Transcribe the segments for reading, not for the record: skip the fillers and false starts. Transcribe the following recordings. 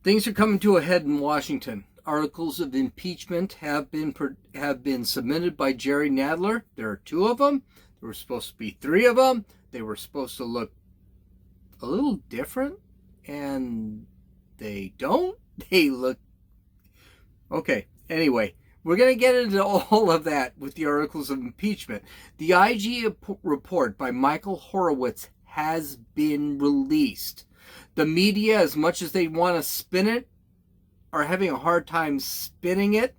Things are coming to a head in Washington. Articles of impeachment have been submitted by Jerry Nadler. There are two of them. There were supposed to be three of them. They were supposed to look a little different, and they don't. They look okay. Anyway, we're going to get into all of that with the articles of impeachment. The IG report by Michael Horowitz has been released. The media, as much as they want to spin it, are having a hard time spinning it,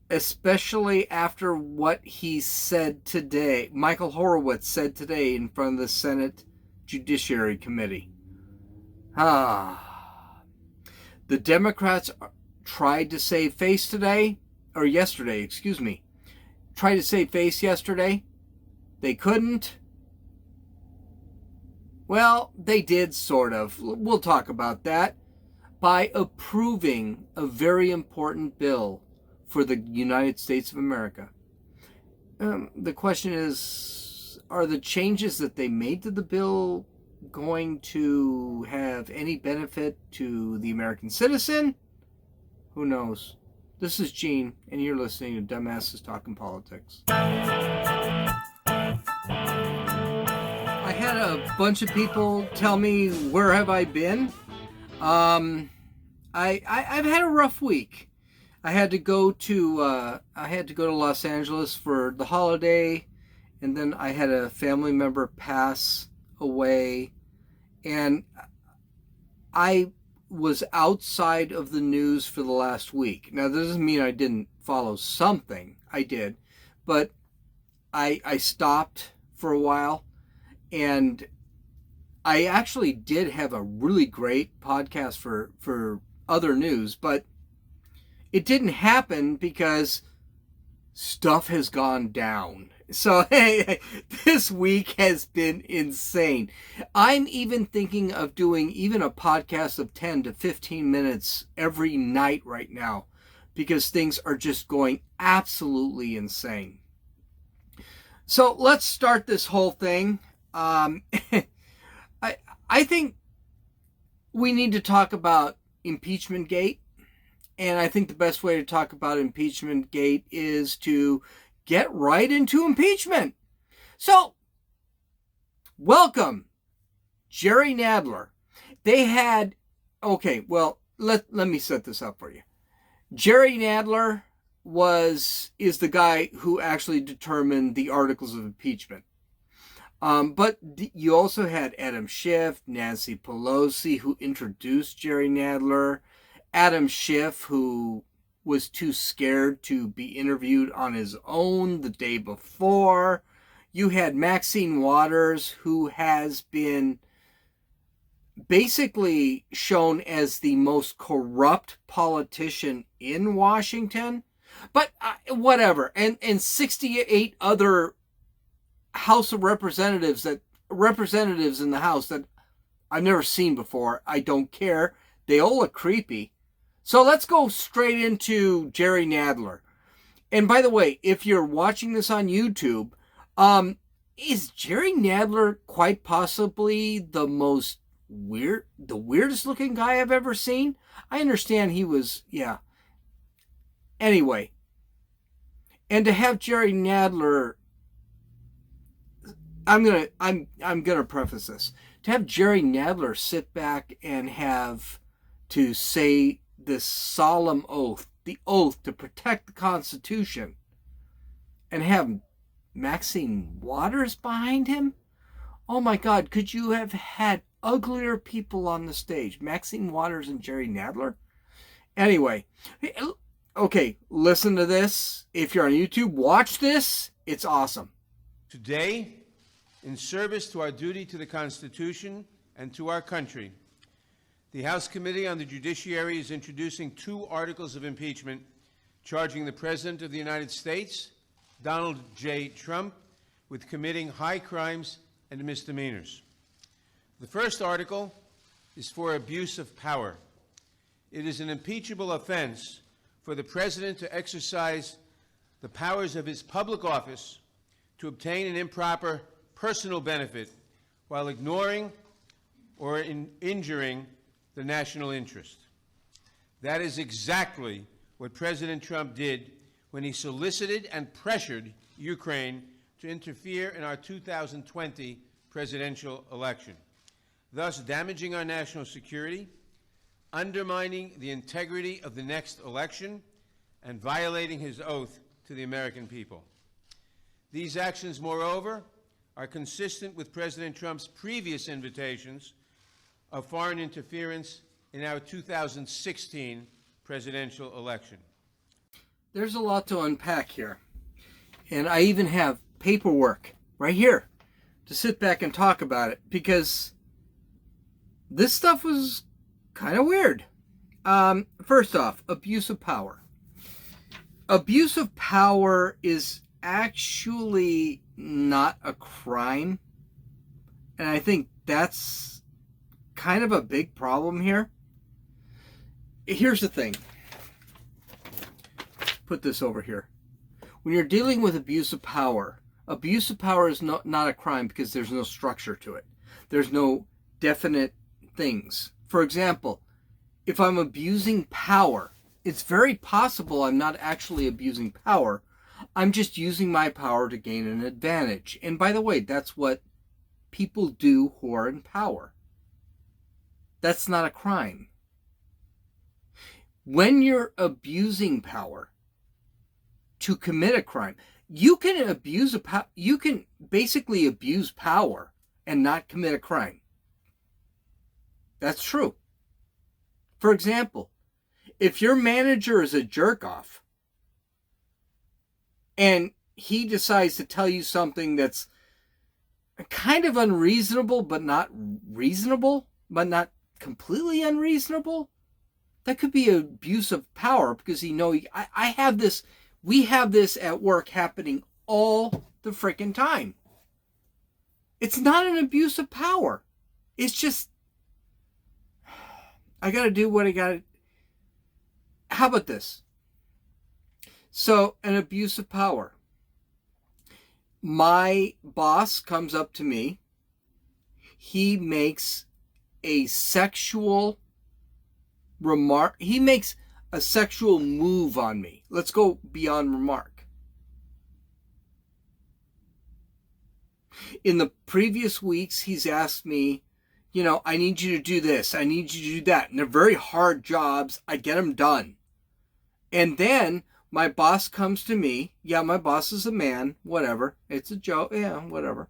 especially after what he said today. Michael Horowitz said today in front of the Senate Judiciary Committee. The Democrats tried to save face today, or yesterday, excuse me. Tried to save face yesterday. They couldn't. Well, they did, sort of. We'll talk about that. By approving a very important bill for the United States of America. The question is, are the changes that they made to the bill going to have any benefit to the American citizen? Who knows? This is Gene, and you're listening to Dumbasses Talking Politics. I had a bunch of people tell me, where have I been? I've had a rough week. I had to go to Los Angeles for the holiday, and then I had a family member pass away, and I was outside of the news for the last week. Now, that doesn't mean I didn't follow something. I did, but I stopped for a while. And I actually did have a really great podcast for other news, but it didn't happen because stuff has gone down. So hey, this week has been insane. I'm even thinking of doing even a podcast of 10 to 15 minutes every night right now because things are just going absolutely insane. So let's start this whole thing. I think we need to talk about Impeachment Gate, and I think the best way to talk about Impeachment Gate is to get right into impeachment. So, welcome, Jerry Nadler. They had, okay, well, let me set this up for you. Jerry Nadler is the guy who actually determined the articles of impeachment. But you also had Adam Schiff, Nancy Pelosi, who introduced Jerry Nadler, Adam Schiff, who was too scared to be interviewed on his own the day before. You had Maxine Waters, who has been basically shown as the most corrupt politician in Washington. But whatever. And 68 other House of Representatives in the House that I've never seen before. I don't care. They all look creepy. So let's go straight into Jerry Nadler. And by the way, if you're watching this on YouTube, is Jerry Nadler quite possibly the weirdest looking guy I've ever seen? I understand he was, yeah. Anyway, and to have Jerry Nadler, I'm gonna preface this. To have Jerry Nadler sit back and have to say this solemn oath, the oath to protect the Constitution, and have Maxine Waters behind him? Oh my God, could you have had uglier people on the stage? Maxine Waters and Jerry Nadler? Anyway, okay, listen to this. If you're on YouTube, watch this. It's awesome. Today, in service to our duty to the Constitution and to our country, the House Committee on the Judiciary is introducing 2 articles of impeachment charging the President of the United States, Donald J. Trump, with committing high crimes and misdemeanors. The first article is for abuse of power. It is an impeachable offense for the President to exercise the powers of his public office to obtain an improper personal benefit while ignoring or injuring the national interest. That is exactly what President Trump did when he solicited and pressured Ukraine to interfere in our 2020 presidential election, thus damaging our national security, undermining the integrity of the next election, and violating his oath to the American people. These actions, moreover, are consistent with President Trump's previous invitations of foreign interference in our 2016 presidential election. There's a lot to unpack here. And I even have paperwork right here to sit back and talk about it, because this stuff was kind of weird. First off, abuse of power. Abuse of power is actually not a crime. And I think that's kind of a big problem here. Here's the thing. Put this over here. When you're dealing with abuse of power is not a crime because there's no structure to it. There's no definite things. For example, if I'm abusing power, it's very possible I'm not actually abusing power. I'm just using my power to gain an advantage. And by the way, that's what people do who are in power. That's not a crime. When you're abusing power to commit a crime, you can basically abuse power and not commit a crime. That's true. For example, if your manager is a jerk-off and he decides to tell you something that's kind of unreasonable, but not reasonable, but not completely unreasonable, that could be abuse of power, because I have this, we have this at work happening all the freaking time. It's not an abuse of power. It's just, I got to do what I got to. How about this? So, an abuse of power. My boss comes up to me. He makes a sexual remark. He makes a sexual move on me. Let's go beyond remark. In the previous weeks, he's asked me, I need you to do this. I need you to do that. And they're very hard jobs. I get them done. And then my boss comes to me. Yeah, my boss is a man. Whatever. It's a joke. Yeah, whatever.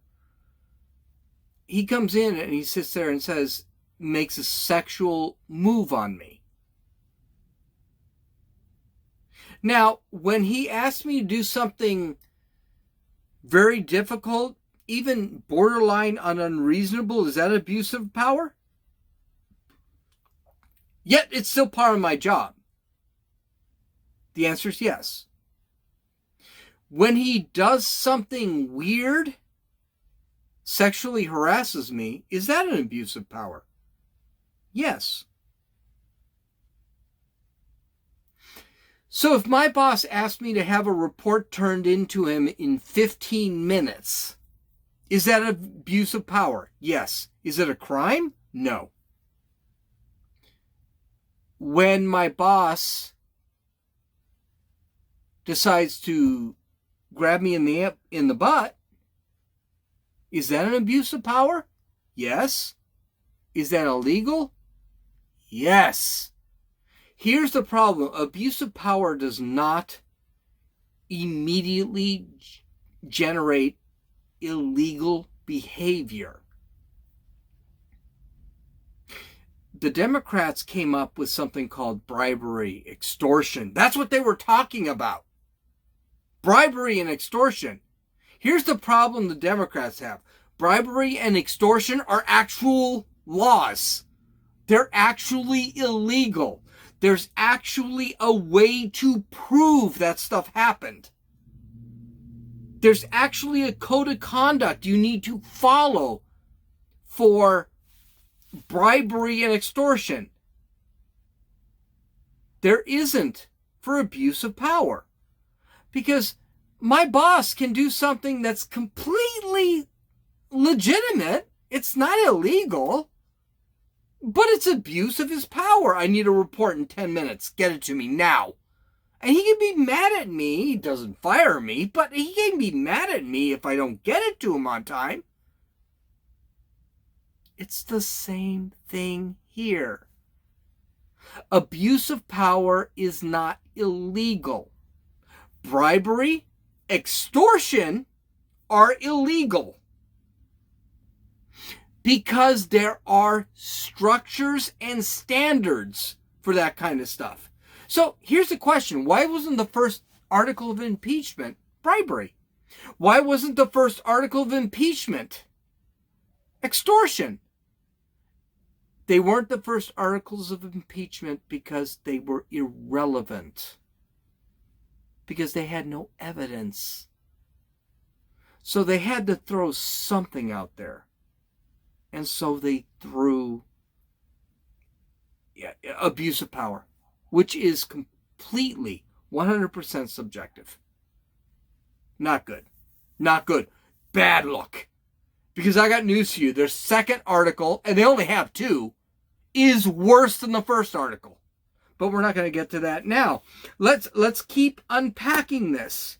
He comes in and he sits there and makes a sexual move on me. Now, when he asked me to do something very difficult, even borderline on unreasonable, is that abuse of power? Yet it's still part of my job. The answer is yes. When he does something weird, sexually harasses me, is that an abuse of power? Yes. So if my boss asked me to have a report turned into him in 15 minutes, is that abuse of power? Yes. Is it a crime? No. When my boss decides to grab me in the butt, is that an abuse of power? Yes. Is that illegal? Yes. Here's the problem. Abuse of power does not immediately generate illegal behavior. The Democrats came up with something called bribery, extortion. That's what they were talking about. Bribery and extortion. Here's the problem the Democrats have. Bribery and extortion are actual laws. They're actually illegal. There's actually a way to prove that stuff happened. There's actually a code of conduct you need to follow for bribery and extortion. There isn't for abuse of power. Because my boss can do something that's completely legitimate. It's not illegal. But it's abuse of his power. I need a report in 10 minutes. Get it to me now. And he can be mad at me. He doesn't fire me, but he can be mad at me if I don't get it to him on time. It's the same thing here. Abuse of power is not illegal. Bribery, extortion are illegal. Because there are structures and standards for that kind of stuff. So here's the question. Why wasn't the first article of impeachment bribery? Why wasn't the first article of impeachment extortion? They weren't the first articles of impeachment because they were irrelevant. Because they had no evidence. So they had to throw something out there. And so they threw abuse of power, which is completely 100% subjective. Not good. Not good. Bad look. Because I got news for you. Their second article, and they only have two, is worse than the first article. But we're not going to get to that now. Let's keep unpacking this.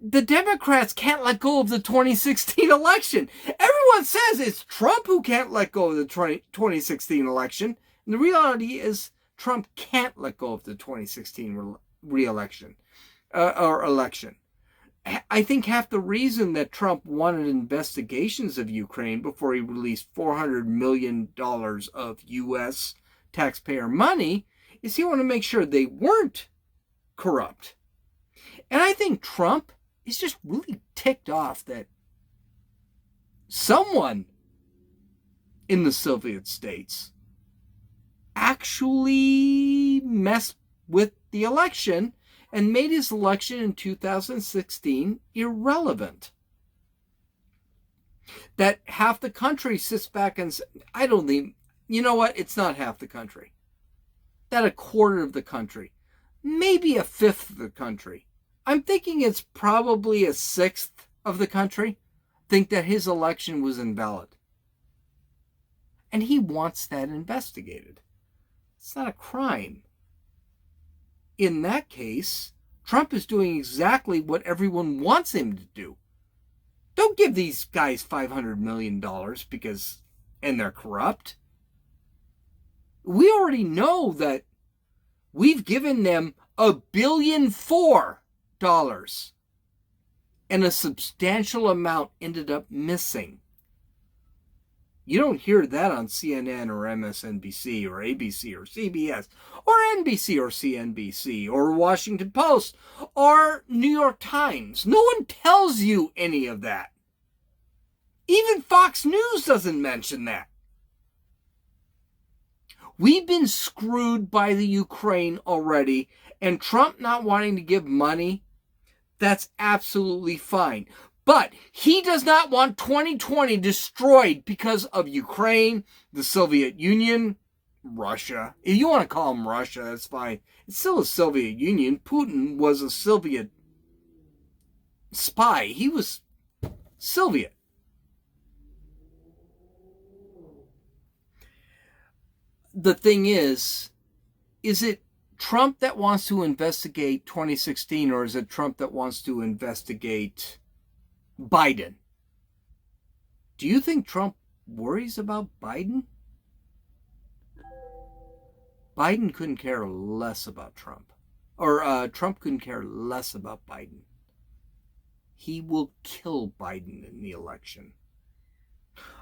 The Democrats can't let go of the 2016 election. Everyone says it's Trump who can't let go of the 2016 election. And the reality is Trump can't let go of the 2016 re-election or election. I think half the reason that Trump wanted investigations of Ukraine before he released $400 million of U.S. taxpayer money is he wanted to make sure they weren't corrupt. And I think Trump is just really ticked off that someone in the Soviet states actually messed with the election and made his election in 2016 irrelevant. That half the country sits back and says, I don't think, you know what, it's not half the country. That a quarter of the country, maybe a fifth of the country, I'm thinking it's probably a sixth of the country, think that his election was invalid. And he wants that investigated. It's not a crime. In that case, Trump is doing exactly what everyone wants him to do. Don't give these guys $500 million because, and they're corrupt. We already know that we've given them $1.4 billion, and a substantial amount ended up missing. You don't hear that on CNN or MSNBC or ABC or CBS or NBC or CNBC or Washington Post or New York Times. No one tells you any of that. Even Fox News doesn't mention that. We've been screwed by the Ukraine already, and Trump not wanting to give money, that's absolutely fine. But he does not want 2020 destroyed because of Ukraine, the Soviet Union, Russia. If you want to call him Russia, that's fine. It's still a Soviet Union. Putin was a Soviet spy. He was Soviet. The thing is it Trump that wants to investigate 2016, or is it Trump that wants to investigate Biden? Do you think Trump worries about Biden? Biden couldn't care less about Trump. Or Trump couldn't care less about Biden. He will kill Biden in the election.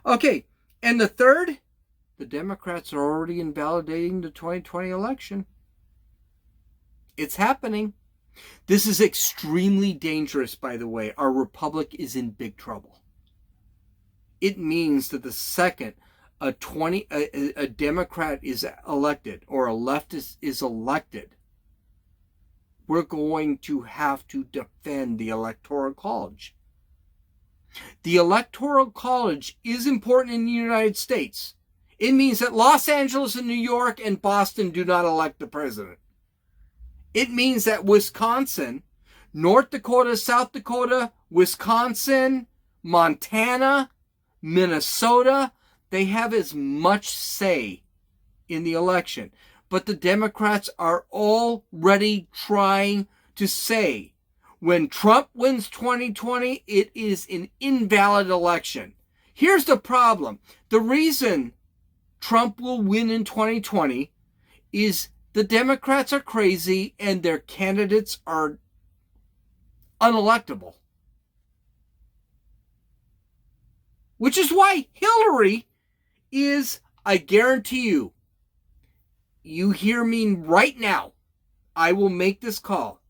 Okay, and the third, the Democrats are already invalidating the 2020 election. It's happening. This is extremely dangerous, by the way. Our republic is in big trouble. It means that the second a Democrat is elected or a leftist is elected, we're going to have to defend the Electoral College. The Electoral College is important in the United States. It means that Los Angeles and New York and Boston do not elect the president. It means that Wisconsin, North Dakota, South Dakota, Wisconsin, Montana, Minnesota, they have as much say in the election. But the Democrats are already trying to say, when Trump wins 2020, it is an invalid election. Here's the problem. The reason Trump will win in 2020 is the Democrats are crazy and their candidates are unelectable. Which is why Hillary is, I guarantee you, you hear me right now, I will make this call.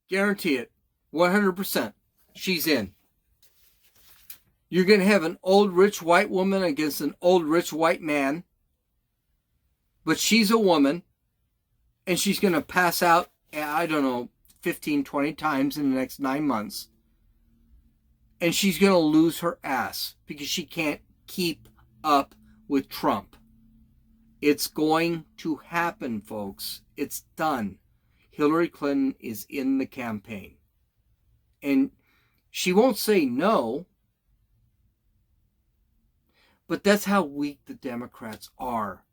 Guarantee it, 100%. She's in. You're going to have an old rich white woman against an old rich white man. But she's a woman. And she's going to pass out, I don't know, 15, 20 times in the next 9 months. And she's going to lose her ass because she can't keep up with Trump. It's going to happen, folks. It's done. Hillary Clinton is in the campaign. And she won't say no. But that's how weak the Democrats are.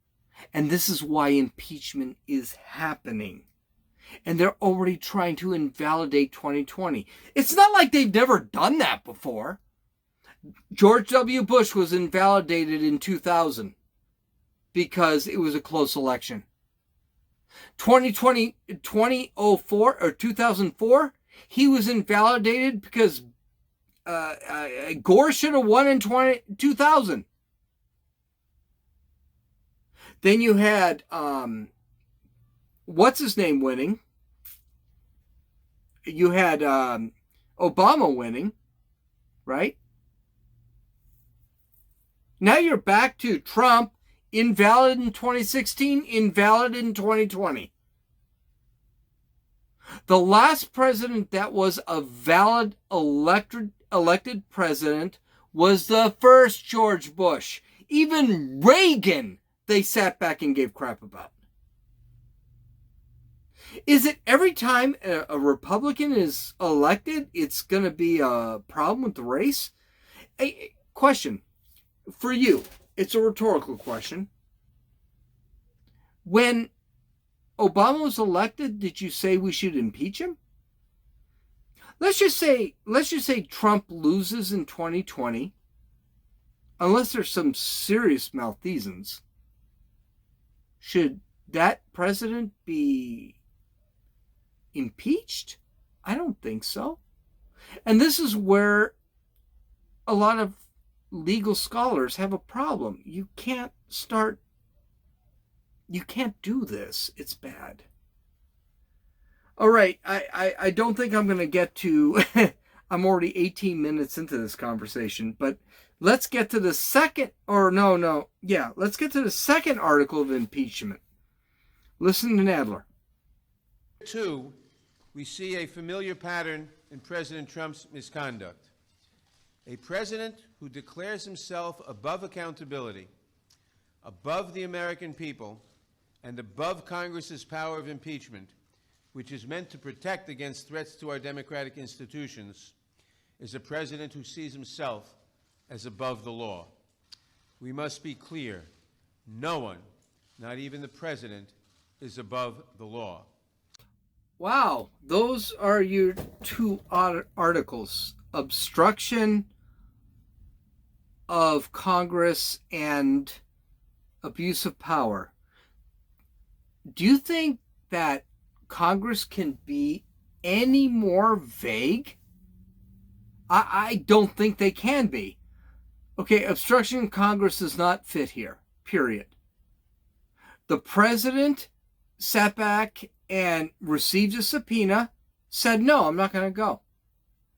And this is why impeachment is happening. And they're already trying to invalidate 2020. It's not like they've never done that before. George W. Bush was invalidated in 2000 because it was a close election. 2004 or 2004, he was invalidated because Gore should have won in 2000. Then you had, what's his name winning? You had Obama winning, right? Now you're back to Trump, invalid in 2016, invalid in 2020. The last president that was a valid elected president was the first George Bush. Even Reagan, they sat back and gave crap about. Is it every time a Republican is elected, it's going to be a problem with the race? A question for you. It's a rhetorical question. When Obama was elected, did you say we should impeach him? Let's just say Trump loses in 2020, unless there's some serious malfeasance. Should that president be impeached? I don't think so. And this is where a lot of legal scholars have a problem. You can't do this. It's bad. All right. I don't think I'm going to get to, I'm already 18 minutes into this conversation, but let's get to the second, let's get to the second article of impeachment. Listen to Nadler. 2, we see a familiar pattern in President Trump's misconduct. A president who declares himself above accountability, above the American people, and above Congress's power of impeachment, which is meant to protect against threats to our democratic institutions, is a president who sees himself as above the law. We must be clear. No one, not even the president, is above the law. Wow, those are your two articles. Obstruction of Congress and abuse of power. Do you think that Congress can be any more vague? I don't think they can be. Okay, obstruction of Congress does not fit here, period. The president sat back and received a subpoena, said, no, I'm not going to go.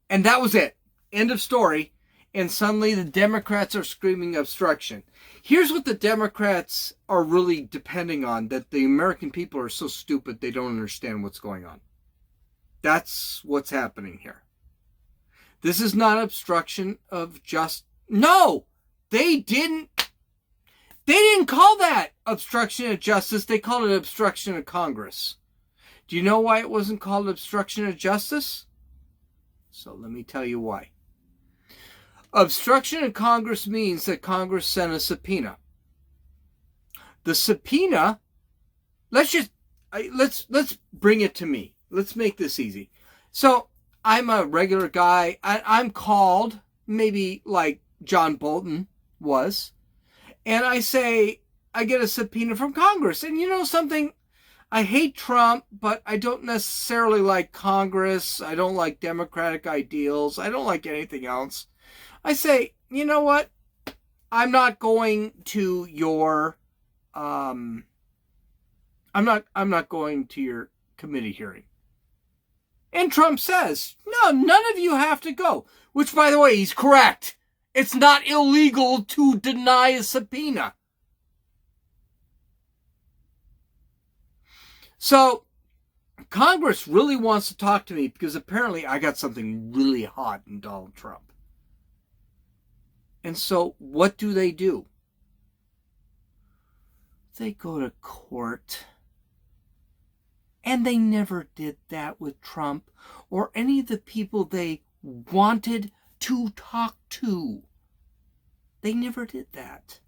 And that was it. End of story. And suddenly the Democrats are screaming obstruction. Here's what the Democrats are really depending on, that the American people are so stupid they don't understand what's going on. That's what's happening here. This is not obstruction of justice. No! They didn't call that obstruction of justice. They called it obstruction of Congress. Do you know why it wasn't called obstruction of justice? So let me tell you why. Obstruction of Congress means that Congress sent a subpoena. The subpoena, let's bring it to me. Let's make this easy. So I'm a regular guy. I'm called, maybe like John Bolton was, and I say, I get a subpoena from Congress. And you know something? I hate Trump, but I don't necessarily like Congress. I don't like democratic ideals. I don't like anything else. I say, you know what? I'm not going to your I'm not going to your committee hearing. And Trump says, no, none of you have to go. Which, by the way, he's correct. It's not illegal to deny a subpoena. So, Congress really wants to talk to me because apparently I got something really hot in Donald Trump. And so, what do? They go to court. And they never did that with Trump or any of the people they wanted to talk to. They never did that.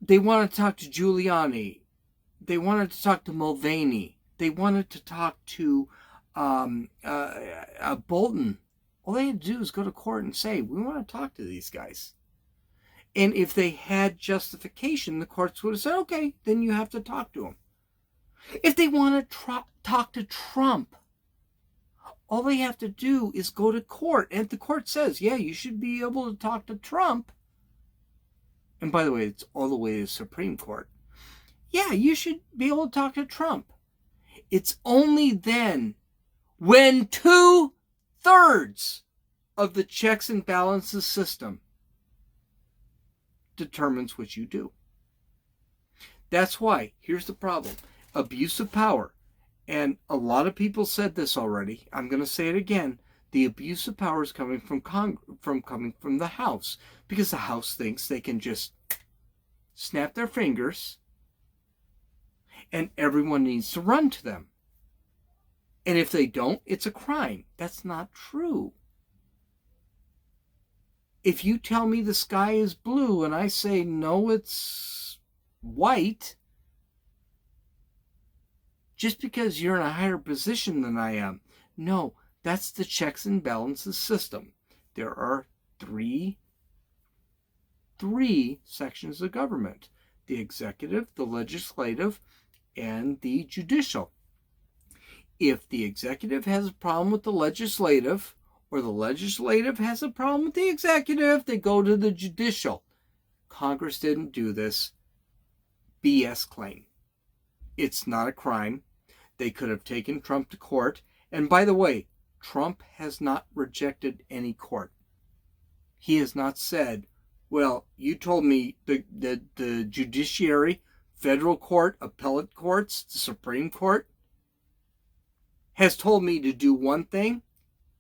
They wanted to talk to Giuliani. They wanted to talk to Mulvaney. They wanted to talk to Bolton. All they had to do was go to court and say, we want to talk to these guys. And if they had justification, the courts would have said, okay, then you have to talk to them. If they want to talk to Trump, all they have to do is go to court. And if the court says, yeah, you should be able to talk to Trump. And by the way, it's all the way to the Supreme Court. Yeah, you should be able to talk to Trump. It's only then when 2/3 of the checks and balances system determines what you do. That's why, here's the problem. Abuse of power. And a lot of people said this already. I'm going to say it again. The abuse of power is coming from the House. Because the House thinks they can just snap their fingers and everyone needs to run to them. And if they don't, it's a crime. That's not true. If you tell me the sky is blue and I say, no, it's white, just because you're in a higher position than I am, no, that's the checks and balances system. There are three sections of government: the executive, the legislative, and the judicial. If the executive has a problem with the legislative, or the legislative has a problem with the executive, they go to the judicial. Congress didn't do this. BS claim. It's not a crime. They could have taken Trump to court. And by the way, Trump has not rejected any court. He has not said, well, you told me the judiciary, federal court, appellate courts, the Supreme Court, has told me to do one thing,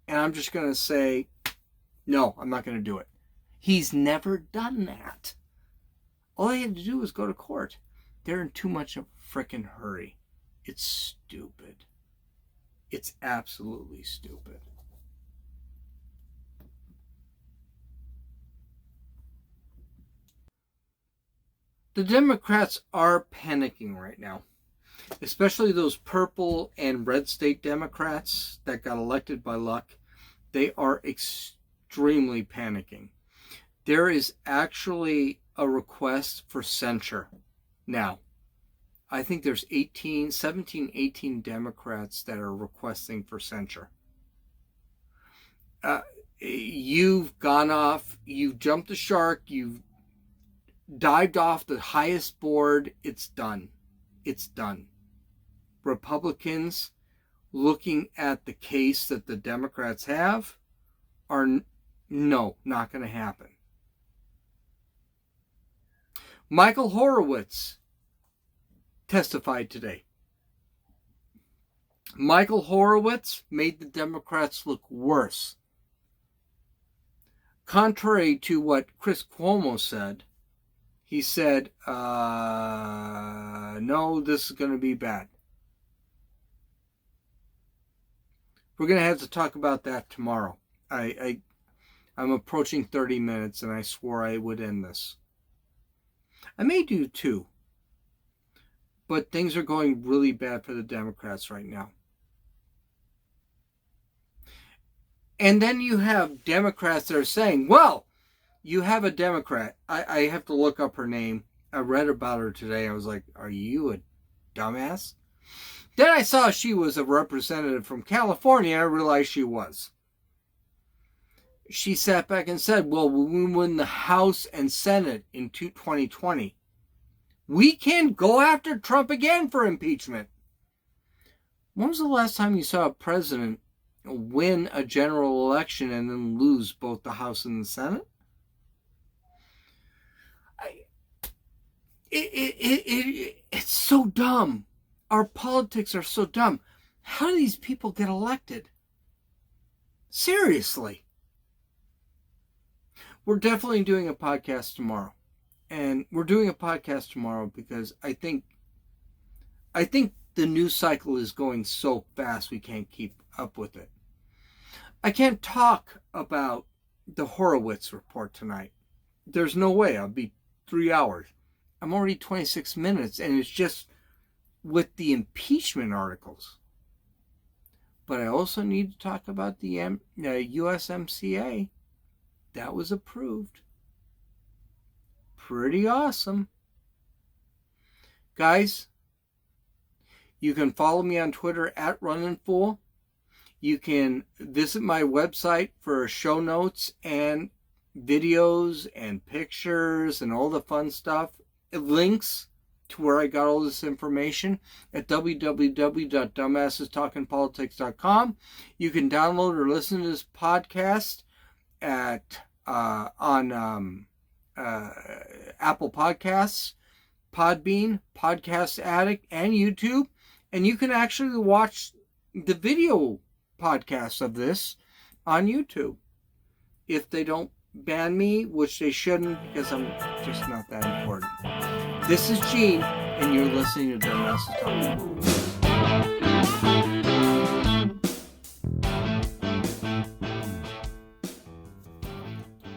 and I'm just going to say, no, I'm not going to do it. He's never done that. All they had to do was go to court. They're in too much of a frickin' hurry. It's stupid. It's absolutely stupid. The Democrats are panicking right now, especially those purple and red state Democrats that got elected by luck. They are extremely panicking. There is actually a request for censure now. I think there's 17, 18 Democrats that are requesting for censure. You've gone off, you've jumped the shark, you've dived off the highest board. It's done. It's done. Republicans, looking at the case that the Democrats have, are no, not going to happen. Michael Horowitz testified today. Michael Horowitz made the Democrats look worse. Contrary to what Chris Cuomo said, he said, no, this is going to be bad. We're going to have to talk about that tomorrow. I'm approaching 30 minutes, and I swore I would end this. I may do 2. But things are going really bad for the Democrats right now. And then you have Democrats that are saying, well, you have a Democrat. I have to look up her name. I read about her today. I was like, are you a dumbass? Then I saw she was a representative from California, and I realized she was. She sat back and said, well, when we win the House and Senate in 2020, we can go after Trump again for impeachment. When was the last time you saw a president win a general election and then lose both the House and the Senate? It's so dumb. Our politics are so dumb. How do these people get elected? Seriously. We're definitely doing a podcast tomorrow. And we're doing a podcast tomorrow because I think the news cycle is going so fast we can't keep up with it. I can't talk about the Horowitz report tonight. There's no way. I'll be 3 hours. I'm already 26 minutes, and it's just with the impeachment articles. But I also need to talk about the USMCA. That was approved. Pretty awesome. Guys, you can follow me on Twitter at RunninFool. You can visit my website for show notes and videos and pictures and all the fun stuff. Links to where I got all this information at www.dumbassestalkingpolitics.com. You can download or listen to this podcast at on Apple Podcasts, Podbean, Podcast Addict, and YouTube. And you can actually watch the video podcasts of this on YouTube. If they don't ban me, which they shouldn't, because I'm just not that important. This is Gene, and you're listening to Dumbasses Talking.